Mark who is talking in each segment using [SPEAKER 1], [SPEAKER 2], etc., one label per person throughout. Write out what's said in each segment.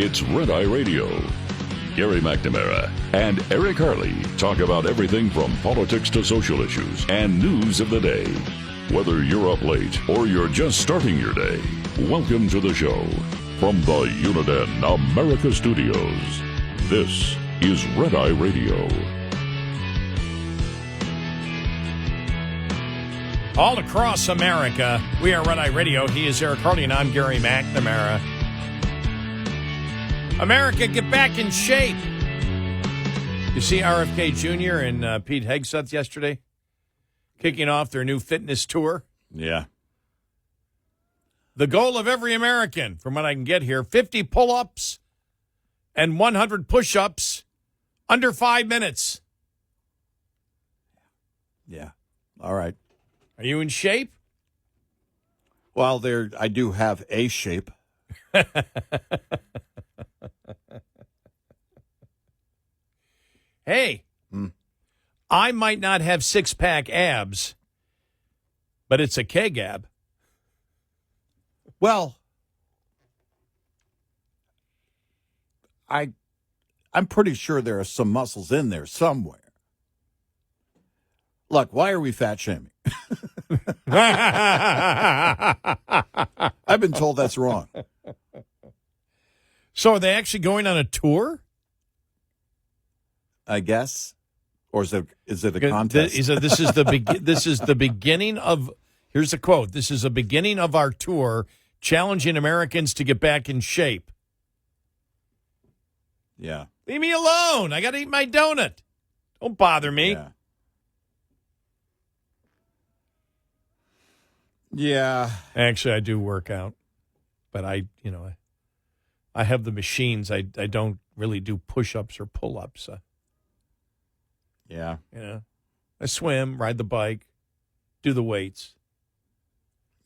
[SPEAKER 1] It's Red Eye Radio. Gary McNamara and Eric Harley talk about everything from politics to social issues and news of the day. Whether you're up late or you're just starting your day, welcome to the show. From the Uniden America Studios, this is Red Eye Radio.
[SPEAKER 2] All across America, we are Red Eye Radio. He is Eric Harley, and I'm Gary McNamara. America, get back in shape. You see RFK Jr. and Pete Hegseth yesterday kicking off their new fitness tour?
[SPEAKER 3] Yeah.
[SPEAKER 2] The goal of every American, from what I can get here, 50 pull-ups and 100 push-ups under 5 minutes.
[SPEAKER 3] Yeah. All right.
[SPEAKER 2] Are you in shape?
[SPEAKER 3] Well, I do have a shape.
[SPEAKER 2] Hey, I might not have six-pack abs, but it's a keg ab.
[SPEAKER 3] Well, I'm pretty sure there are some muscles in there somewhere. Look, why are we fat shaming? I've been told that's wrong.
[SPEAKER 2] So are they actually going on a tour?
[SPEAKER 3] I guess, or is it a contest?
[SPEAKER 2] This is the beginning of. Here's a quote. This is a beginning of our tour, challenging Americans to get back in shape.
[SPEAKER 3] Yeah.
[SPEAKER 2] Leave me alone. I got to eat my donut. Don't bother me.
[SPEAKER 3] Yeah. Yeah.
[SPEAKER 2] Actually, I do work out, but I have the machines. I don't really do push-ups or pull-ups.
[SPEAKER 3] Yeah.
[SPEAKER 2] I swim, ride the bike, do the weights.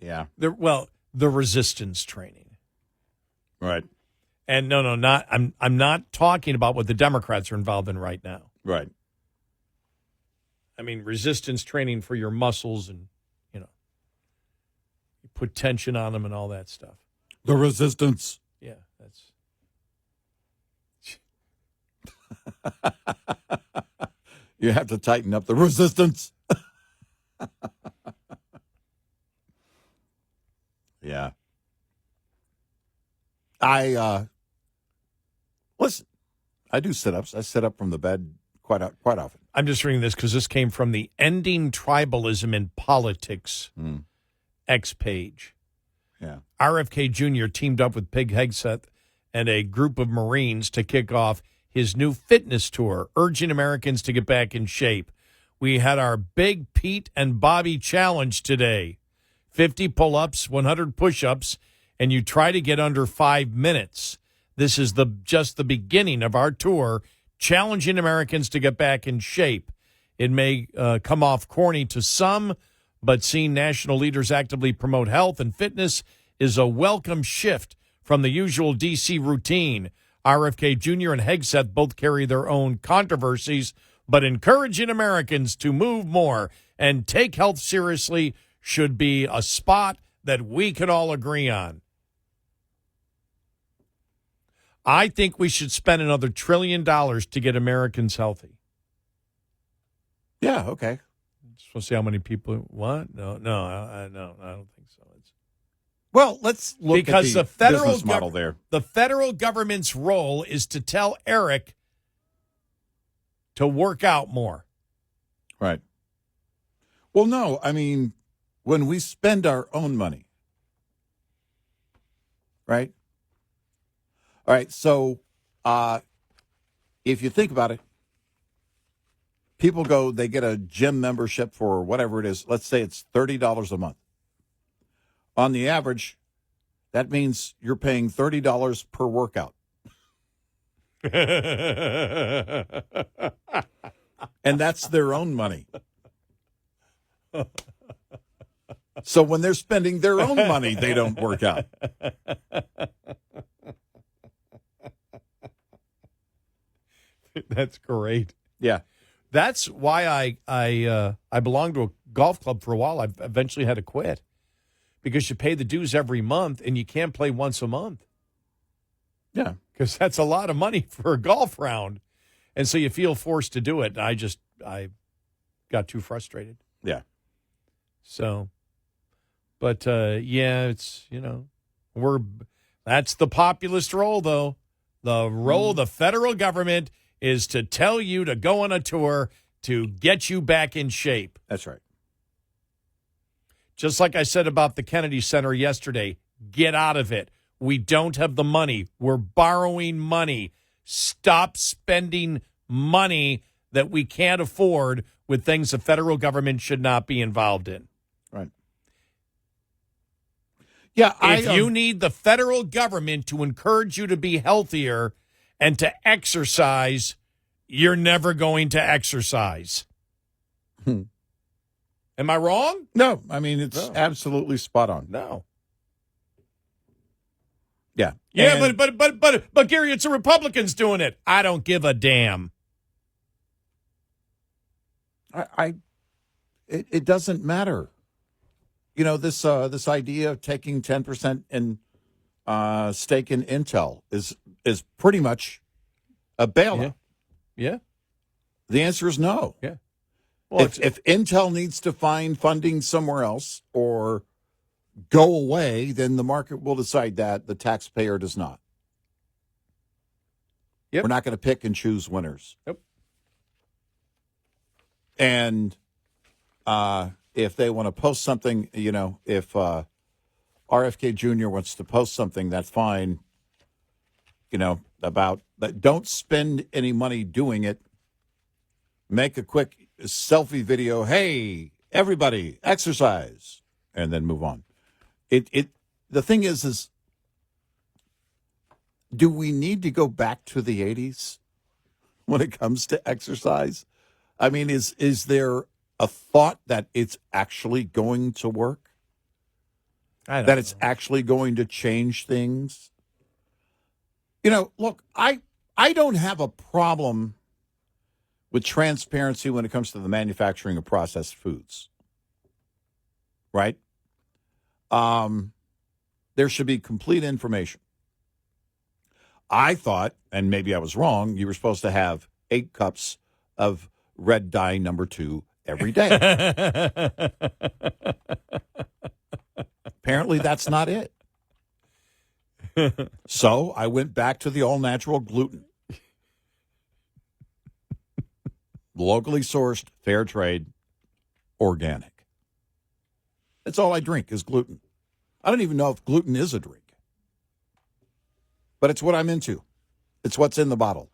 [SPEAKER 3] Yeah.
[SPEAKER 2] The resistance training.
[SPEAKER 3] Right.
[SPEAKER 2] And I'm not talking about what the Democrats are involved in right now.
[SPEAKER 3] Right.
[SPEAKER 2] I mean, resistance training for your muscles and, you put tension on them and all that stuff.
[SPEAKER 3] The resistance.
[SPEAKER 2] Yeah, that's...
[SPEAKER 3] You have to tighten up the resistance. Yeah. Listen, I do sit-ups. I sit up from the bed quite often.
[SPEAKER 2] I'm just reading this because this came from the Ending Tribalism in Politics X page.
[SPEAKER 3] Yeah.
[SPEAKER 2] RFK Jr. teamed up with Pete Hegseth and a group of Marines to kick off his new fitness tour, urging Americans to get back in shape. We had our Big Pete and Bobby challenge today. 50 pull-ups, 100 push-ups, and you try to get under 5 minutes. This is just the beginning of our tour, challenging Americans to get back in shape. It may come off corny to some, but seeing national leaders actively promote health and fitness is a welcome shift from the usual D.C. routine. RFK Jr. and Hegseth both carry their own controversies, but encouraging Americans to move more and take health seriously should be a spot that we can all agree on. I think we should spend another $1 trillion to get Americans healthy.
[SPEAKER 3] Yeah, okay.
[SPEAKER 2] Just want to see how many people. What? No, I don't think so.
[SPEAKER 3] Well, let's look
[SPEAKER 2] because
[SPEAKER 3] at the business model there.
[SPEAKER 2] The federal government's role is to tell Eric to work out more.
[SPEAKER 3] Right. Well, no, I mean, when we spend our own money, right? All right, so if you think about it, people they get a gym membership for whatever it is. Let's say it's $30 a month. On the average, that means you're paying $30 per workout. And that's their own money. So when they're spending their own money, they don't work out.
[SPEAKER 2] That's great.
[SPEAKER 3] Yeah.
[SPEAKER 2] That's why I belonged to a golf club for a while. I eventually had to quit because you pay the dues every month and you can't play once a month.
[SPEAKER 3] Yeah.
[SPEAKER 2] because that's a lot of money for a golf round. And so you feel forced to do it. I got too frustrated.
[SPEAKER 3] Yeah.
[SPEAKER 2] So, but it's, that's the populist role, though. The role of the federal government is to tell you to go on a tour to get you back in shape.
[SPEAKER 3] That's right.
[SPEAKER 2] Just like I said about the Kennedy Center yesterday, get out of it. We don't have the money. We're borrowing money. Stop spending money that we can't afford with things the federal government should not be involved in.
[SPEAKER 3] Right. Yeah.
[SPEAKER 2] If you need the federal government to encourage you to be healthier and to exercise, you're never going to exercise. Am I wrong?
[SPEAKER 3] No, I mean, it's absolutely spot on.
[SPEAKER 2] No.
[SPEAKER 3] Yeah.
[SPEAKER 2] Yeah,
[SPEAKER 3] And-
[SPEAKER 2] but Gary, it's the Republicans doing it. I don't give a damn.
[SPEAKER 3] It doesn't matter. This idea of taking 10% in stake in Intel is pretty much a bailout.
[SPEAKER 2] Yeah.
[SPEAKER 3] The answer is no.
[SPEAKER 2] Yeah. Well,
[SPEAKER 3] If Intel needs to find funding somewhere else or go away, then the market will decide that. The taxpayer does not.
[SPEAKER 2] Yep.
[SPEAKER 3] We're not going to pick and choose winners.
[SPEAKER 2] Yep.
[SPEAKER 3] And if they want to post something, if RFK Jr. wants to post something, that's fine. About that, don't spend any money doing it. Make a quick selfie video. Hey, everybody, exercise, and then move on. The thing is, do we need to go back to the 80s when it comes to exercise? I mean, is there a thought that it's actually going to work? That it's actually going to change things? Look, I don't have a problem with transparency when it comes to the manufacturing of processed foods. Right? There should be complete information. I thought, and maybe I was wrong, you were supposed to have 8 cups of red dye number 2 every day. Apparently, that's not it. So I went back to the all-natural gluten. Locally sourced, fair trade, organic. That's all I drink is gluten. I don't even know if gluten is a drink. But it's what I'm into. It's what's in the bottle.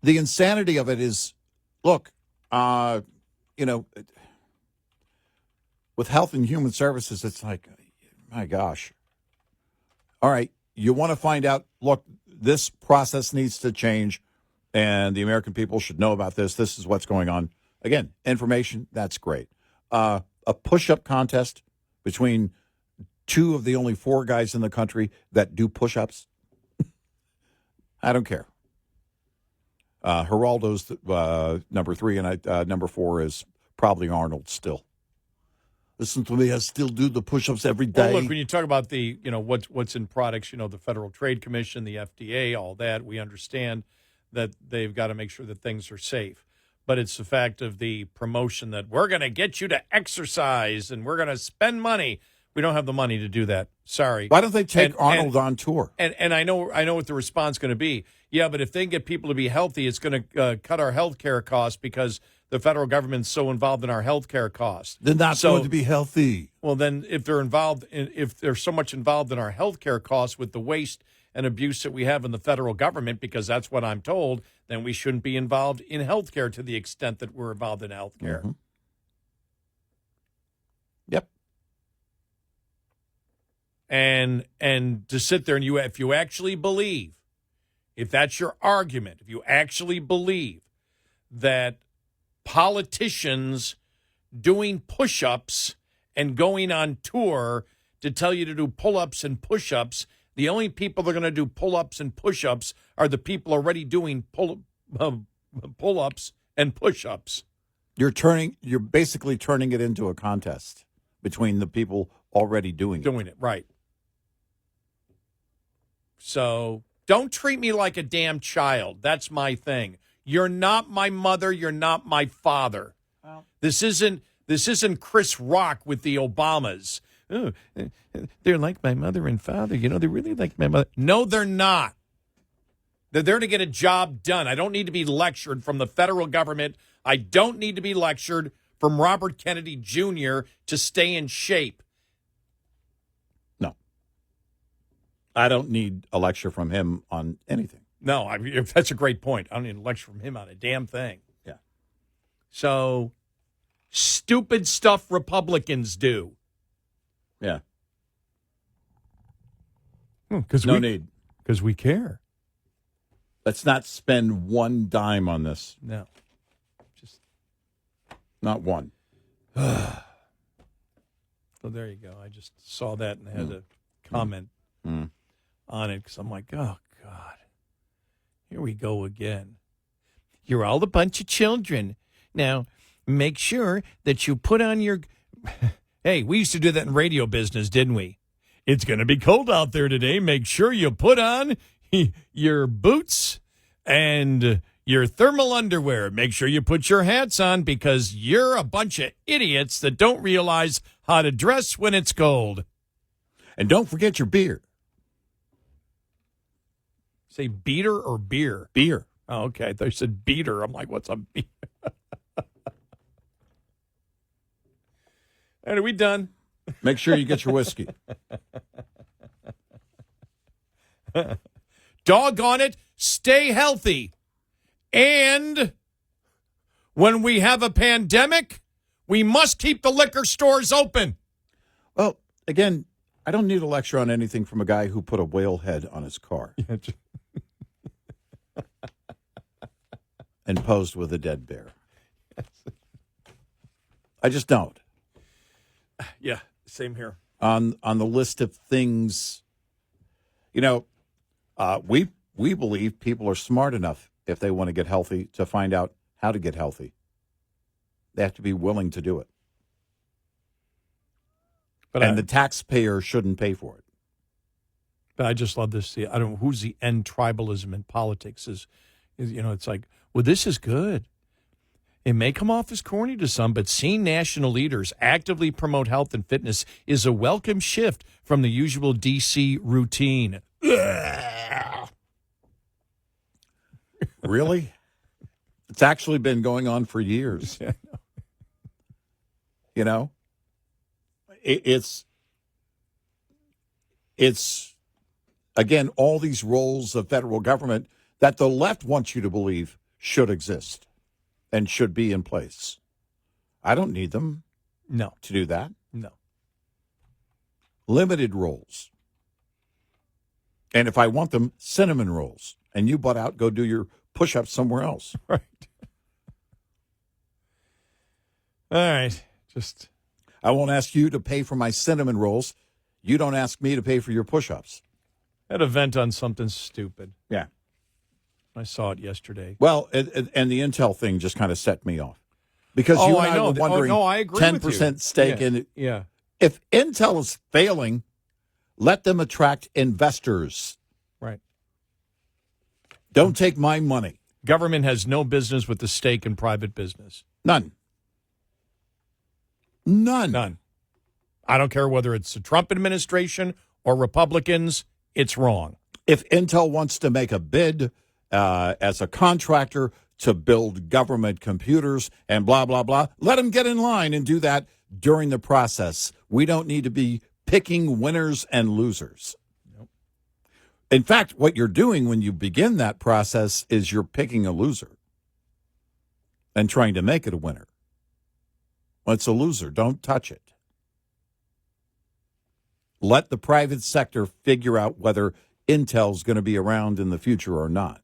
[SPEAKER 3] The insanity of it is, look, with Health and Human Services, it's like, my gosh. All right, you want to find out, look, this process needs to change, and the American people should know about this. This is what's going on. Again, information, that's great. A push-up contest between 2 of the only 4 guys in the country that do push-ups. I don't care. Geraldo's number 3, and number 4 is probably Arnold still. Listen to me, I still do the push-ups every day.
[SPEAKER 2] Well, look, when you talk about the, what's in products, the Federal Trade Commission, the FDA, all that, we understand that they've got to make sure that things are safe. But it's the fact of the promotion that we're going to get you to exercise and we're going to spend money. We don't have the money to do that. Sorry.
[SPEAKER 3] Why don't they take Arnold on tour?
[SPEAKER 2] And I know what the response is going to be. Yeah, but if they can get people to be healthy, it's going to cut our health care costs because the federal government's so involved in our health care costs.
[SPEAKER 3] They're not going to be healthy.
[SPEAKER 2] Well, then if they're so much involved in our health care costs with the waste and abuse that we have in the federal government, because that's what I'm told, then we shouldn't be involved in health care to the extent that we're involved in health care.
[SPEAKER 3] Mm-hmm. Yep.
[SPEAKER 2] And to sit there and if you actually believe, if that's your argument, if you actually believe that politicians doing push-ups and going on tour to tell you to do pull-ups and push-ups, the only people that are going to do pull-ups and push-ups are the people already doing pull-ups and push-ups.
[SPEAKER 3] You're basically turning it into a contest between the people already doing it.
[SPEAKER 2] Doing it, right. So don't treat me like a damn child. That's my thing. You're not my mother. You're not my father.
[SPEAKER 3] Well,
[SPEAKER 2] This isn't Chris Rock with the Obamas. Oh, they're like my mother and father. You know, they really like my mother. No, they're not. They're there to get a job done. I don't need to be lectured from the federal government. I don't need to be lectured from Robert Kennedy Jr. to stay in shape.
[SPEAKER 3] no. I don't need a lecture from him on anything.
[SPEAKER 2] No, that's a great point. I don't need a lecture from him on a damn thing.
[SPEAKER 3] Yeah.
[SPEAKER 2] So, stupid stuff Republicans do.
[SPEAKER 3] Yeah.
[SPEAKER 2] Because
[SPEAKER 3] No need.
[SPEAKER 2] Because we care.
[SPEAKER 3] Let's not spend one dime on this.
[SPEAKER 2] No. Just
[SPEAKER 3] Not one.
[SPEAKER 2] So there you go. I just saw that and had to comment on it because I'm like, oh, God. Here we go again. You're all a bunch of children. Now, make sure that you put on your... Hey, we used to do that in radio business, didn't we? It's going to be cold out there today. Make sure you put on your boots and your thermal underwear. Make sure you put your hats on because you're a bunch of idiots that don't realize how to dress when it's cold.
[SPEAKER 3] And don't forget your beer.
[SPEAKER 2] Say beater or beer?
[SPEAKER 3] Beer.
[SPEAKER 2] Oh, okay. I thought you said beater. I'm like, what's a beer? And are we done?
[SPEAKER 3] Make sure you get your whiskey.
[SPEAKER 2] Doggone it, stay healthy. And when we have a pandemic, we must keep the liquor stores open.
[SPEAKER 3] Well, again, I don't need a lecture on anything from a guy who put a whale head on his car and posed with a dead bear. I just don't.
[SPEAKER 2] Yeah, same here.
[SPEAKER 3] On the list of things, you know, we believe people are smart enough if they want to get healthy to find out how to get healthy. They have to be willing to do it. And the taxpayer shouldn't pay for it.
[SPEAKER 2] But I just love this. I don't know who's the end tribalism in politics is it's like, well, this is good. It may come off as corny to some, but seeing national leaders actively promote health and fitness is a welcome shift from the usual D.C. routine.
[SPEAKER 3] Really? It's actually been going on for years. You know? It's again, all these roles of federal government that the left wants you to believe should exist and should be in place. I don't need them
[SPEAKER 2] No.
[SPEAKER 3] to do that.
[SPEAKER 2] No.
[SPEAKER 3] Limited roles. And if I want them, cinnamon rolls. And you butt out, go do your push-ups somewhere else.
[SPEAKER 2] Right. All right. Just...
[SPEAKER 3] I won't ask you to pay for my cinnamon rolls. You don't ask me to pay for your push-ups.
[SPEAKER 2] had a vent on something stupid.
[SPEAKER 3] Yeah.
[SPEAKER 2] I saw it yesterday.
[SPEAKER 3] Well, and the Intel thing just kind of set me off. Because you and I were wondering,
[SPEAKER 2] I agree
[SPEAKER 3] 10% stake in it.
[SPEAKER 2] Yeah.
[SPEAKER 3] If Intel is failing, let them attract investors.
[SPEAKER 2] Right.
[SPEAKER 3] Don't take my money.
[SPEAKER 2] Government has no business with the stake in private business.
[SPEAKER 3] None.
[SPEAKER 2] None. I don't care whether it's the Trump administration or Republicans. It's wrong.
[SPEAKER 3] If Intel wants to make a bid as a contractor to build government computers and blah, blah, blah, let them get in line and do that during the process. We don't need to be picking winners and losers.
[SPEAKER 2] Nope.
[SPEAKER 3] In fact, what you're doing when you begin that process is you're picking a loser and trying to make it a winner. Well, it's a loser. Don't touch it. Let the private sector figure out whether Intel's going to be around in the future or not.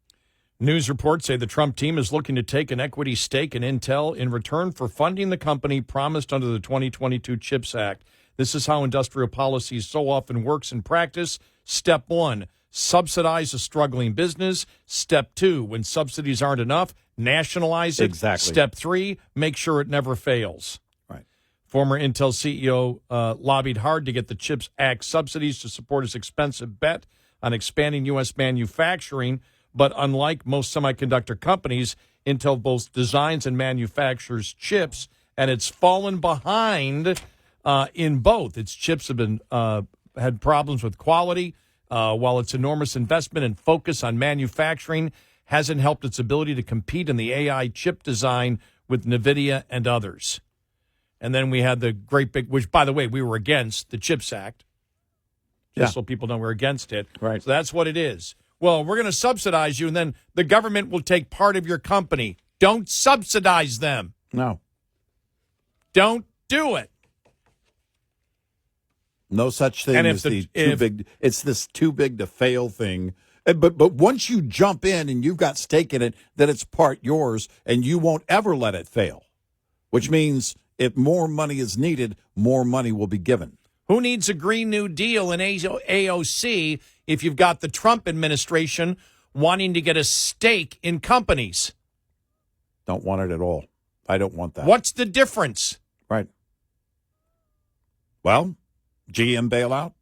[SPEAKER 2] News reports say the Trump team is looking to take an equity stake in Intel in return for funding the company promised under the 2022 CHIPS Act. This is how industrial policy so often works in practice. Step 1, subsidize a struggling business. Step 2, when subsidies aren't enough, nationalize it.
[SPEAKER 3] Exactly.
[SPEAKER 2] Step 3, make sure it never fails.
[SPEAKER 3] Right.
[SPEAKER 2] Former Intel CEO lobbied hard to get the CHIPS Act subsidies to support his expensive bet on expanding U.S. manufacturing. But unlike most semiconductor companies, Intel both designs and manufactures chips, and it's fallen behind in both. Its chips have been had problems with quality, while its enormous investment and focus on manufacturing hasn't helped its ability to compete in the AI chip design with NVIDIA and others. And then we had the great big, which, by the way, we were against the CHIPS Act. Just so people know we're against it.
[SPEAKER 3] Right.
[SPEAKER 2] So that's what it is. Well, we're going to subsidize you, and then the government will take part of your company. Don't subsidize them.
[SPEAKER 3] No.
[SPEAKER 2] Don't do it.
[SPEAKER 3] No such thing as it's this too big to fail thing. But once you jump in and you've got stake in it, then it's part yours, and you won't ever let it fail, which means if more money is needed, more money will be given.
[SPEAKER 2] Who needs a Green New Deal in AOC if you've got the Trump administration wanting to get a stake in companies?
[SPEAKER 3] Don't want it at all. I don't want that.
[SPEAKER 2] What's the difference?
[SPEAKER 3] Right. Well, GM bailout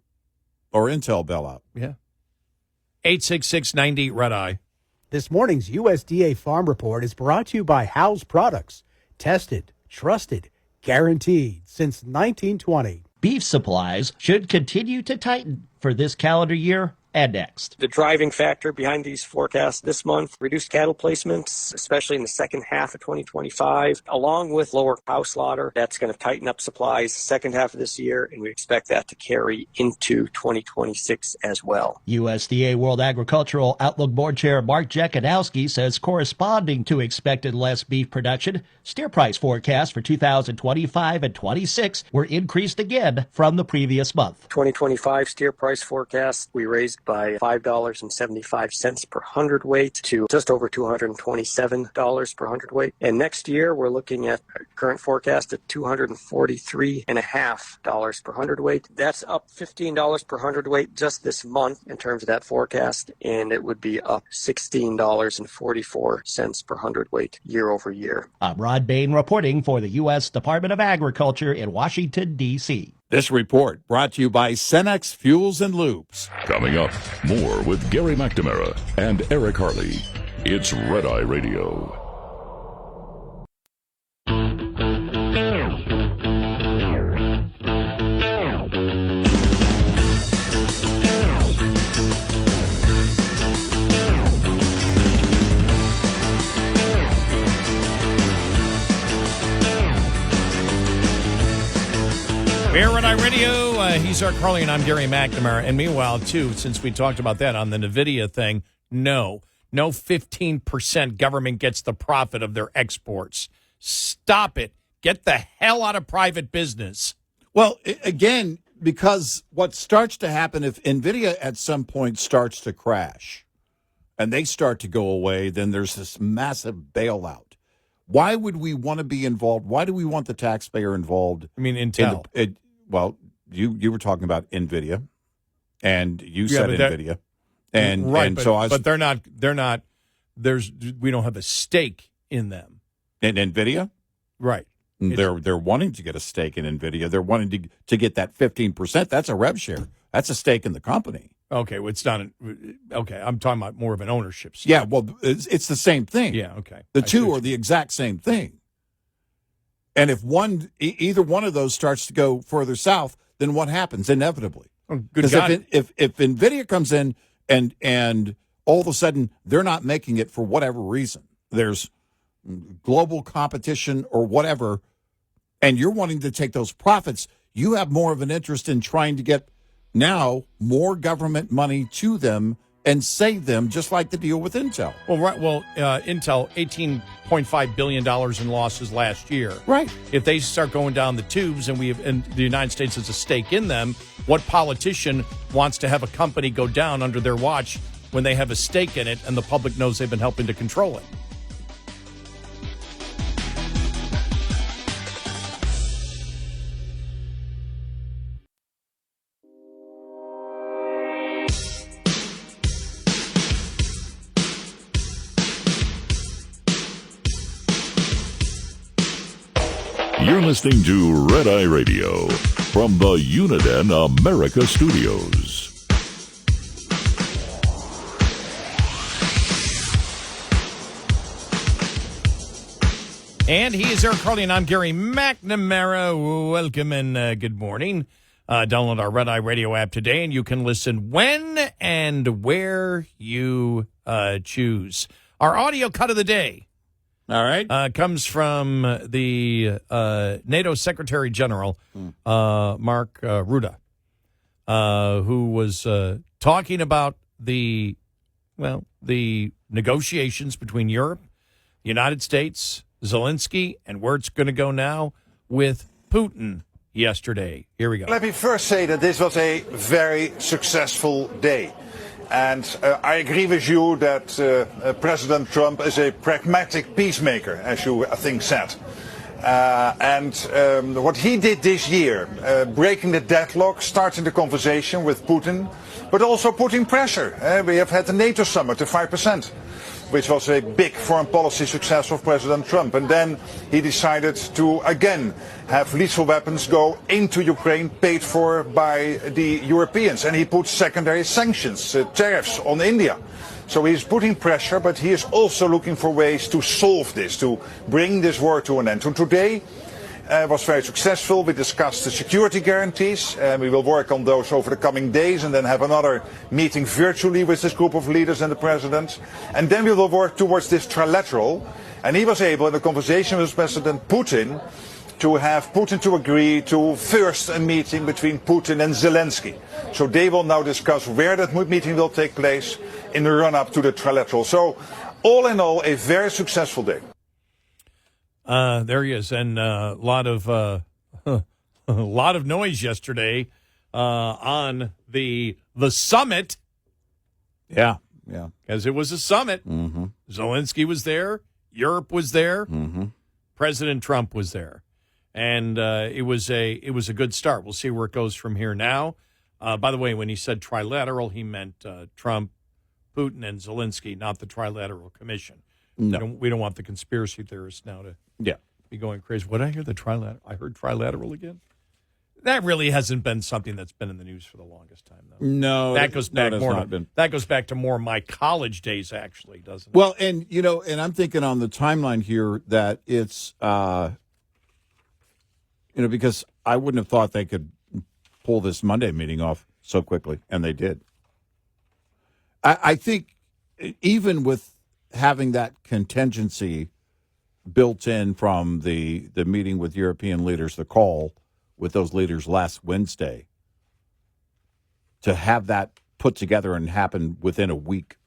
[SPEAKER 3] or Intel bailout.
[SPEAKER 2] Yeah. 866-90 Red Eye.
[SPEAKER 4] This morning's USDA Farm Report is brought to you by Howes Products. Tested, trusted, guaranteed since 1920.
[SPEAKER 5] Beef supplies should continue to tighten for this calendar year and next.
[SPEAKER 6] The driving factor behind these forecasts this month, reduced cattle placements, especially in the second half of 2025, along with lower cow slaughter. That's going to tighten up supplies second half of this year, and we expect that to carry into 2026 as well.
[SPEAKER 5] USDA World Agricultural Outlook Board Chair Mark Jekanowski says corresponding to expected less beef production, steer price forecasts for 2025 and 26 were increased again from the previous month.
[SPEAKER 6] 2025 steer price forecast, we raised by $5.75 per hundredweight to just over $227 per hundredweight. And next year, we're looking at a current forecast at $243.50 per hundredweight. That's up $15 per hundredweight just this month in terms of that forecast, and it would be up $16.44 per hundredweight year over year.
[SPEAKER 5] I'm Rod Bain reporting for the U.S. Department of Agriculture in Washington, D.C.
[SPEAKER 3] This report brought to you by Cenex Fuels and Lubes.
[SPEAKER 1] Coming up, more with Gary McNamara and Eric Harley. It's Red Eye Radio.
[SPEAKER 2] Here Red Eye Radio, he's Eric Harley and I'm Gary McNamara. And meanwhile, too, since we talked about that on the NVIDIA thing, no 15% government gets the profit of their exports. Stop it. Get the hell out of private business.
[SPEAKER 3] Well, again, because what starts to happen if NVIDIA at some point starts to crash and they start to go away, then there's this massive bailout. Why would we want to be involved? Why do we want the taxpayer involved?
[SPEAKER 2] I mean, Intel.
[SPEAKER 3] Well, you were talking about NVIDIA, and you said NVIDIA, and
[SPEAKER 2] right,
[SPEAKER 3] and
[SPEAKER 2] but,
[SPEAKER 3] so I was,
[SPEAKER 2] but they're not. We don't have a stake in them.
[SPEAKER 3] In NVIDIA,
[SPEAKER 2] right?
[SPEAKER 3] They're wanting to get a stake in NVIDIA. They're wanting to get that 15%. That's a rev share. That's a stake in the company.
[SPEAKER 2] Okay, well, it's not. Okay, I'm talking about more of an ownership stake.
[SPEAKER 3] Yeah, well, it's the same thing.
[SPEAKER 2] Yeah, okay.
[SPEAKER 3] The two are the exact same thing. And if either one of those starts to go further south, then what happens inevitably?
[SPEAKER 2] Because
[SPEAKER 3] if NVIDIA comes in and all of a sudden they're not making it for whatever reason, there's global competition or whatever, and you're wanting to take those profits, you have more of an interest in trying to get now more government money to them and save them, just like the deal with Intel.
[SPEAKER 2] Well, right. Well, Intel, $18.5 billion in losses last year.
[SPEAKER 3] Right.
[SPEAKER 2] If they start going down the tubes and the United States has a stake in them, what politician wants to have a company go down under their watch when they have a stake in it and the public knows they've been helping to control it?
[SPEAKER 1] You're listening to Red Eye Radio from the Uniden America Studios.
[SPEAKER 2] And he is Eric Carly, and I'm Gary McNamara. Welcome and good morning. Download our Red Eye Radio app today, and you can listen when and where you choose. Our audio cut of the day.
[SPEAKER 3] All right.
[SPEAKER 2] Comes from the NATO Secretary General, Mark Rutte, who was talking about the negotiations between Europe, the United States, Zelensky, and where it's going to go now with Putin yesterday. Here we go.
[SPEAKER 7] Let me first say that this was a very successful day. And I agree with you that President Trump is a pragmatic peacemaker, as you, I think, said. And what he did this year, breaking the deadlock, starting the conversation with Putin, but also putting pressure. We have had the NATO summit, the 5%, which was a big foreign policy success of President Trump. And then he decided to, again, have lethal weapons go into Ukraine, paid for by the Europeans. And he put secondary sanctions, tariffs on India. So he's putting pressure, but he is also looking for ways to solve this, to bring this war to an end. And today was very successful. We discussed the security guarantees, and we will work on those over the coming days and then have another meeting virtually with this group of leaders and the president. And then we will work towards this trilateral. And he was able, in a conversation with President Putin, to have Putin to agree to first a meeting between Putin and Zelensky. So they will now discuss where that meeting will take place in the run-up to the trilateral. So all in all, a very successful day.
[SPEAKER 2] There he is, and a lot of noise yesterday on the summit.
[SPEAKER 3] Yeah,
[SPEAKER 2] because it was a summit.
[SPEAKER 3] Mm-hmm.
[SPEAKER 2] Zelensky was there, Europe was there,
[SPEAKER 3] Mm-hmm.
[SPEAKER 2] President Trump was there, and it was a good start. We'll see where it goes from here now. By the way, when he said trilateral, he meant Trump, Putin, and Zelensky, not the Trilateral Commission.
[SPEAKER 3] No.
[SPEAKER 2] We don't want the conspiracy theorists now to be going crazy. What did I hear? I heard trilateral again? That really hasn't been something that's been in the news for the longest time, though.
[SPEAKER 3] No,
[SPEAKER 2] that goes back
[SPEAKER 3] been.
[SPEAKER 2] That goes back to more my college days, actually, doesn't it?
[SPEAKER 3] Well, and and I'm thinking on the timeline here that it's because I wouldn't have thought they could pull this Monday meeting off so quickly, and they did. I think even with having that contingency built in from the meeting with European leaders, the call with those leaders last Wednesday, to have that put together and happen within a week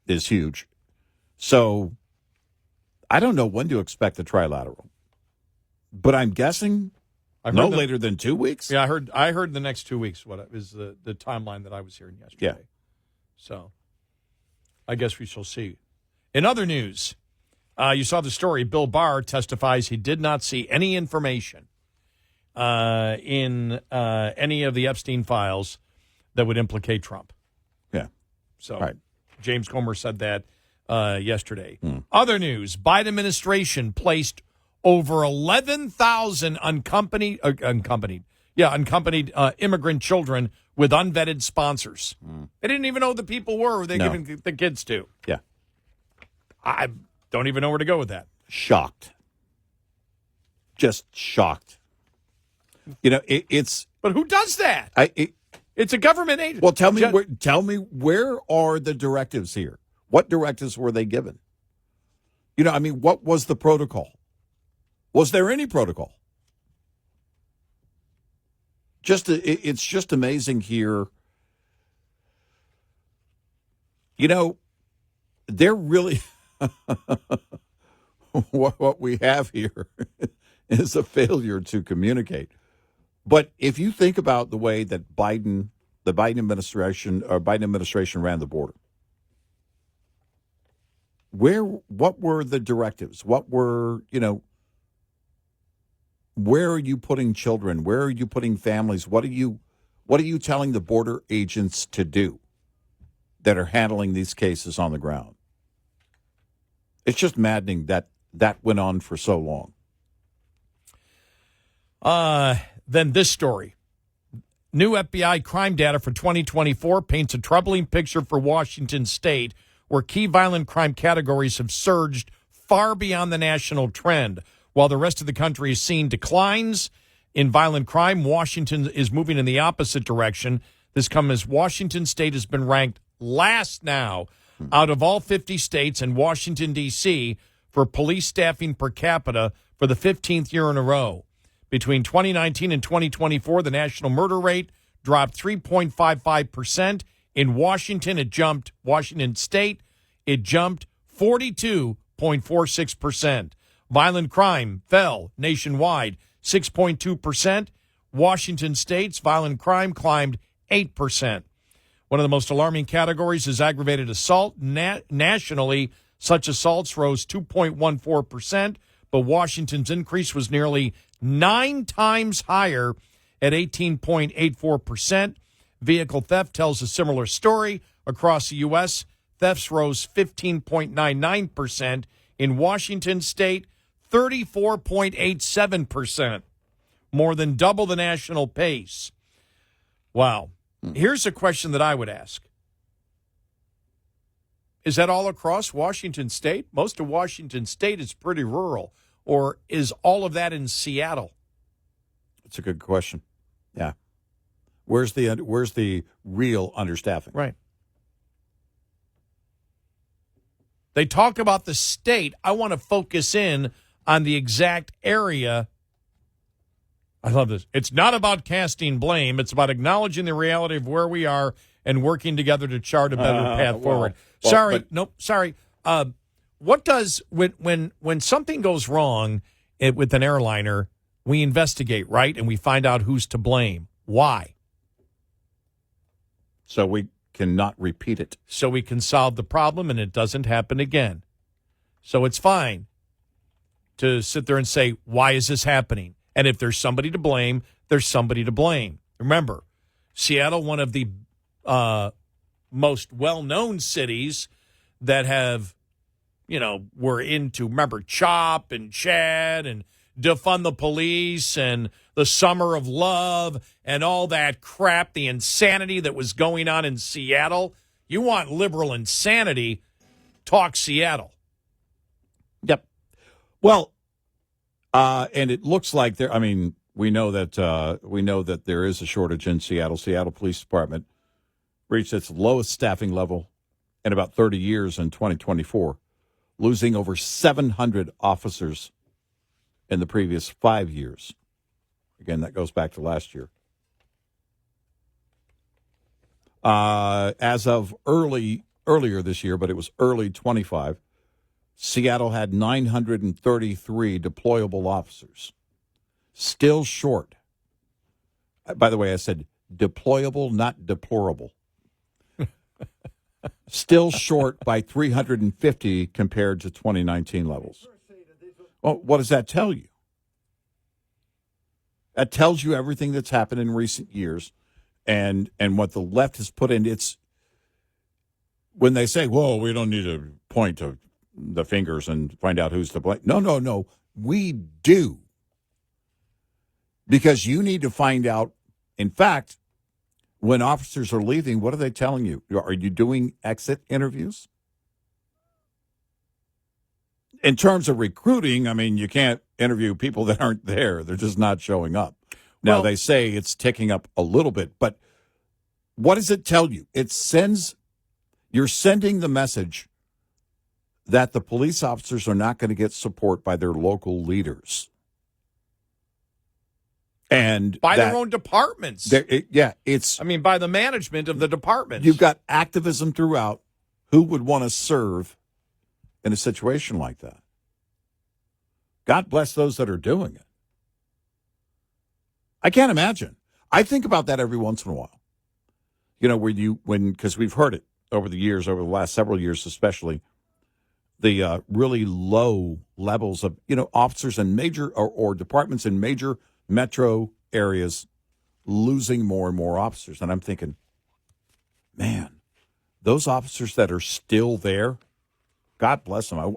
[SPEAKER 3] is huge. So I don't know when to expect the trilateral, but I'm guessing later than 2 weeks.
[SPEAKER 2] Yeah, I heard the next 2 weeks. What is the timeline that I was hearing yesterday?
[SPEAKER 3] Yeah.
[SPEAKER 2] So I guess we shall see. In other news, you saw the story. Bill Barr testifies he did not see any information in any of the Epstein files that would implicate Trump.
[SPEAKER 3] Yeah.
[SPEAKER 2] So
[SPEAKER 3] right.
[SPEAKER 2] James Comer said that yesterday. Other news, Biden administration placed over 11,000 unaccompanied immigrant children with unvetted sponsors. They didn't even know who the people were they giving the kids to.
[SPEAKER 3] Yeah.
[SPEAKER 2] I don't even know where to go with that.
[SPEAKER 3] Shocked. Just shocked. It's.
[SPEAKER 2] But who does that? It's a government agency.
[SPEAKER 3] Well, tell me where are the directives here? What directives were they given? What was the protocol? Was there any protocol? It's just amazing here. They're really what we have here is a failure to communicate. But if you think about the way that the Biden administration ran the border, what were the directives? What were, where are you putting children? Where are you putting families? What are you telling the border agents to do that are handling these cases on the ground? It's just maddening that went on for so long.
[SPEAKER 2] Then this story. New FBI crime data for 2024 paints a troubling picture for Washington State, where key violent crime categories have surged far beyond the national trend. While the rest of the country is seeing declines in violent crime, Washington is moving in the opposite direction. This comes as Washington State has been ranked last now out of all 50 states and Washington, D.C., for police staffing per capita for the 15th year in a row. Between 2019 and 2024, the national murder rate dropped 3.55%. In Washington State, it jumped 42.46%. Violent crime fell nationwide 6.2%. Washington State's violent crime climbed 8%. One of the most alarming categories is aggravated assault. Nationally, such assaults rose 2.14%, but Washington's increase was nearly 9 times higher at 18.84%. Vehicle theft tells a similar story. Across the U.S., thefts rose 15.99%. In Washington State, 34.87%, more than double the national pace. Wow. Here's a question that I would ask. Is that all across Washington State? Most of Washington State is pretty rural. Or is all of that in Seattle?
[SPEAKER 3] It's a good question. Yeah. Where's the real understaffing?
[SPEAKER 2] Right. They talk about the state. I want to focus in on the exact area. I love this. It's not about casting blame. It's about acknowledging the reality of where we are and working together to chart a better path forward. Sorry. What does when something goes wrong with an airliner, we investigate, right? And we find out who's to blame. Why?
[SPEAKER 3] So we cannot repeat it.
[SPEAKER 2] So we can solve the problem and it doesn't happen again. So it's fine to sit there and say, why is this happening? And if there's somebody to blame, there's somebody to blame. Remember, Seattle, one of the most well-known cities that have, were into, remember, CHOP and CHAD and defund the police and the summer of love and all that crap, the insanity that was going on in Seattle. You want liberal insanity, talk Seattle.
[SPEAKER 3] Yep. Well, and it looks like we know that there is a shortage in Seattle. Seattle Police Department reached its lowest staffing level in about 30 years in 2024, losing over 700 officers in the previous 5 years. Again, that goes back to last year. As of earlier this year, but it was early 25, Seattle had 933 deployable officers. Still short. By the way, I said deployable, not deplorable. Still short by 350 compared to 2019 levels. Well, what does that tell you? That tells you everything that's happened in recent years and what the left has put in. It's when they say, whoa, we don't need to point to the fingers and find out who's to blame. No. We do. Because you need to find out, in fact, when officers are leaving, what are they telling you? Are you doing exit interviews? In terms of recruiting, you can't interview people that aren't there. They're just not showing up. Now, they say it's ticking up a little bit, but what does it tell you? You're sending the message that the police officers are not going to get support by their local leaders. And
[SPEAKER 2] by their own departments.
[SPEAKER 3] By
[SPEAKER 2] the management of the departments.
[SPEAKER 3] You've got activism throughout. Who would want to serve in a situation like that? God bless those that are doing it. I can't imagine. I think about that every once in a while. Because we've heard it over the years, over the last several years especially, the really low levels of, officers in major or departments in major metro areas losing more and more officers. And I'm thinking, man, those officers that are still there, God bless them.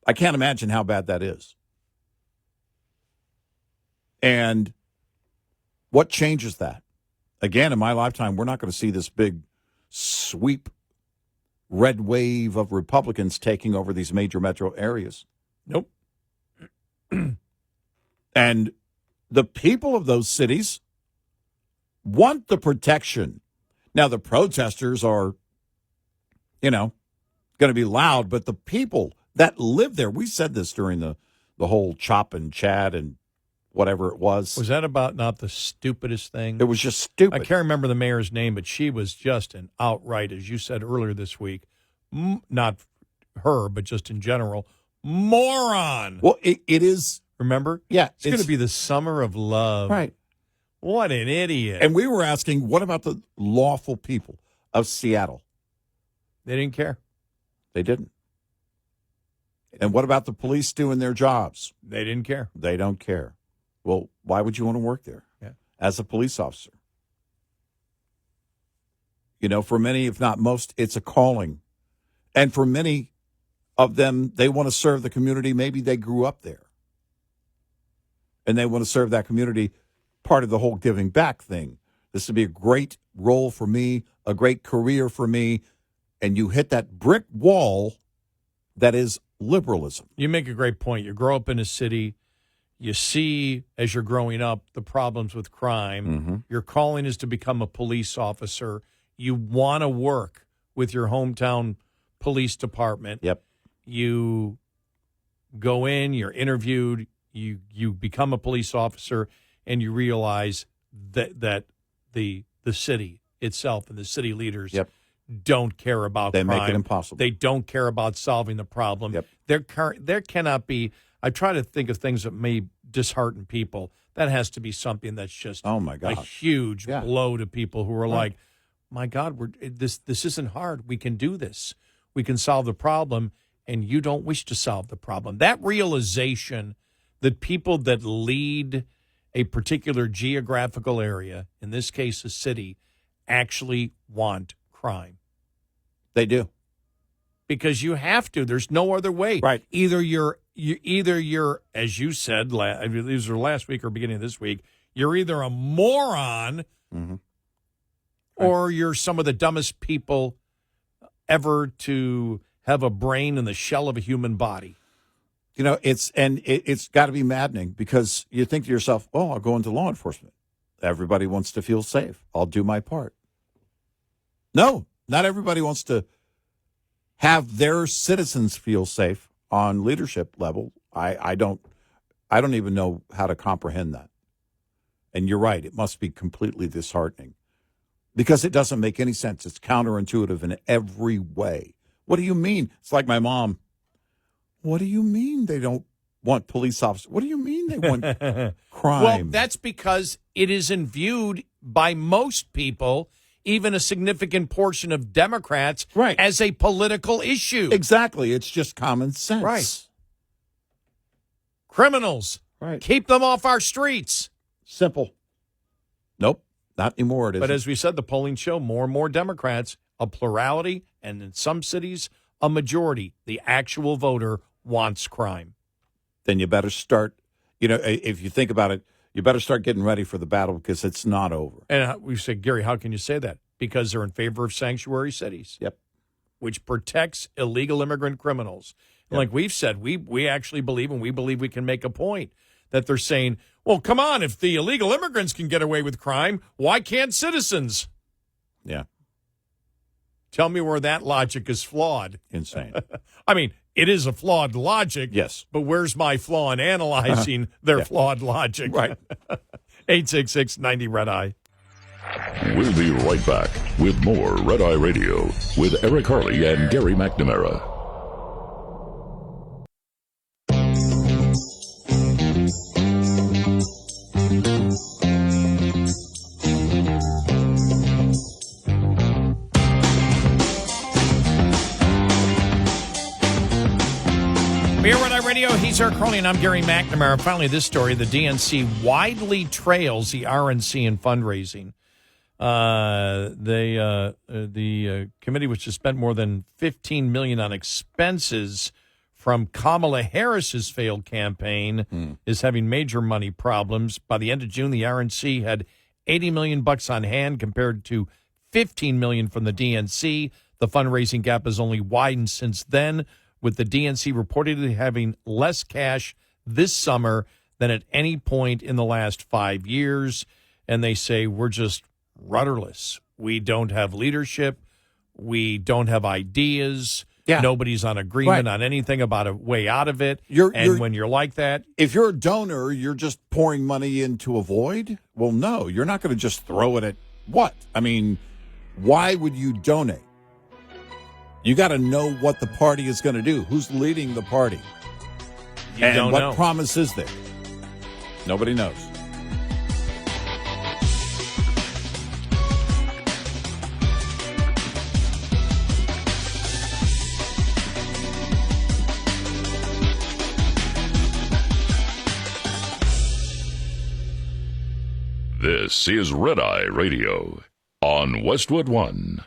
[SPEAKER 3] I can't imagine how bad that is. And what changes that? Again, in my lifetime, we're not going to see this big sweep red wave of Republicans taking over these major metro areas.
[SPEAKER 2] Nope.
[SPEAKER 3] And the people of those cities want the protection. Now, the protesters are, going to be loud, but the people that live there, we said this during the whole chop and chat and whatever it was.
[SPEAKER 2] Was that about not the stupidest thing?
[SPEAKER 3] It was just stupid.
[SPEAKER 2] I can't remember the mayor's name, but she was just an outright, as you said earlier this week, not her, but just in general, moron.
[SPEAKER 3] Well, it is.
[SPEAKER 2] Remember?
[SPEAKER 3] Yeah.
[SPEAKER 2] It's going to be the summer of love.
[SPEAKER 3] Right.
[SPEAKER 2] What an idiot.
[SPEAKER 3] And we were asking, what about the lawful people of Seattle?
[SPEAKER 2] They didn't care.
[SPEAKER 3] They didn't. And what about the police doing their jobs?
[SPEAKER 2] They didn't care.
[SPEAKER 3] They don't care. Well, why would you want to work there as a police officer? For many, if not most, it's a calling. And for many of them, they want to serve the community. Maybe they grew up there. And they want to serve that community, part of the whole giving back thing. This would be a great role for me, a great career for me. And you hit that brick wall that is liberalism.
[SPEAKER 2] You make a great point. You grow up in a city. You see, as you're growing up, the problems with crime.
[SPEAKER 3] Mm-hmm.
[SPEAKER 2] Your calling is to become a police officer. You want to work with your hometown police department.
[SPEAKER 3] Yep.
[SPEAKER 2] You go in, you're interviewed, you become a police officer, and you realize that the city itself and the city leaders don't care about
[SPEAKER 3] crime. They make it impossible.
[SPEAKER 2] They don't care about solving the problem.
[SPEAKER 3] Yep.
[SPEAKER 2] There cannot be. I try to think of things that may dishearten people. That has to be something that's just a huge blow to people who are like, my God, this isn't hard. We can do this. We can solve the problem, and you don't wish to solve the problem. That realization that people that lead a particular geographical area, in this case a city, actually want crime.
[SPEAKER 3] They do.
[SPEAKER 2] Because you have to. There's no other way.
[SPEAKER 3] Right.
[SPEAKER 2] Either you're, as you said, these were last week or beginning of this week, you're either a moron or you're some of the dumbest people ever to have a brain in the shell of a human body.
[SPEAKER 3] It's got to be maddening because you think to yourself, oh, I'll go into law enforcement. Everybody wants to feel safe. I'll do my part. No, not everybody wants to have their citizens feel safe on leadership level. I don't even know how to comprehend that. And you're right. It must be completely disheartening because it doesn't make any sense. It's counterintuitive in every way. What do you mean? It's like my mom. What do you mean they don't want police officers? What do you mean they want crime?
[SPEAKER 2] Well, that's because it isn't viewed by most people, even a significant portion of Democrats, as a political issue.
[SPEAKER 3] Exactly. It's just common sense.
[SPEAKER 2] Right. Criminals.
[SPEAKER 3] Right.
[SPEAKER 2] Keep them off our streets.
[SPEAKER 3] Simple. Nope. Not anymore.
[SPEAKER 2] But as we said, the polling show more and more Democrats, a plurality, and in some cities, a majority. The actual voter wants crime.
[SPEAKER 3] Then you better start, if you think about it, you better start getting ready for the battle because it's not over.
[SPEAKER 2] And we say, Gary, how can you say that? Because they're in favor of sanctuary cities.
[SPEAKER 3] Yep.
[SPEAKER 2] Which protects illegal immigrant criminals. Yep. Like we've said, we actually believe, and we believe we can make a point, that they're saying, well, come on, if the illegal immigrants can get away with crime, why can't citizens?
[SPEAKER 3] Yeah.
[SPEAKER 2] Tell me where that logic is flawed.
[SPEAKER 3] Insane.
[SPEAKER 2] I mean, it is a flawed logic.
[SPEAKER 3] Yes.
[SPEAKER 2] But where's my flaw in analyzing their flawed logic?
[SPEAKER 3] Right.
[SPEAKER 2] 866-90-RED-EYE.
[SPEAKER 1] We'll be right back with more Red Eye Radio with Eric Harley and Gary McNamara.
[SPEAKER 2] Here at Red Eye Radio, he's Eric Harley, and I'm Gary McNamara. Finally, this story, the DNC widely trails the RNC in fundraising. The committee, which has spent more than $15 million on expenses from Kamala Harris's failed campaign, is having major money problems. By the end of June, the RNC had $80 million on hand compared to $15 million from the DNC. The fundraising gap has only widened since then. with the DNC reportedly having less cash this summer than at any point in the last 5 years. And they say we're just rudderless. We don't have leadership. We don't have ideas.
[SPEAKER 3] Yeah.
[SPEAKER 2] Nobody's on agreement
[SPEAKER 3] Right.
[SPEAKER 2] on anything about a way out of it. When you're like that,
[SPEAKER 3] if you're a donor, you're just pouring money into a void? Well, no, you're not going to just throw it at what? I mean, why would you donate? You got to know what the party is going to do. Who's leading the party?
[SPEAKER 2] you don't
[SPEAKER 3] what
[SPEAKER 2] know.
[SPEAKER 3] promise is there? Nobody knows.
[SPEAKER 1] This is Red Eye Radio on Westwood One.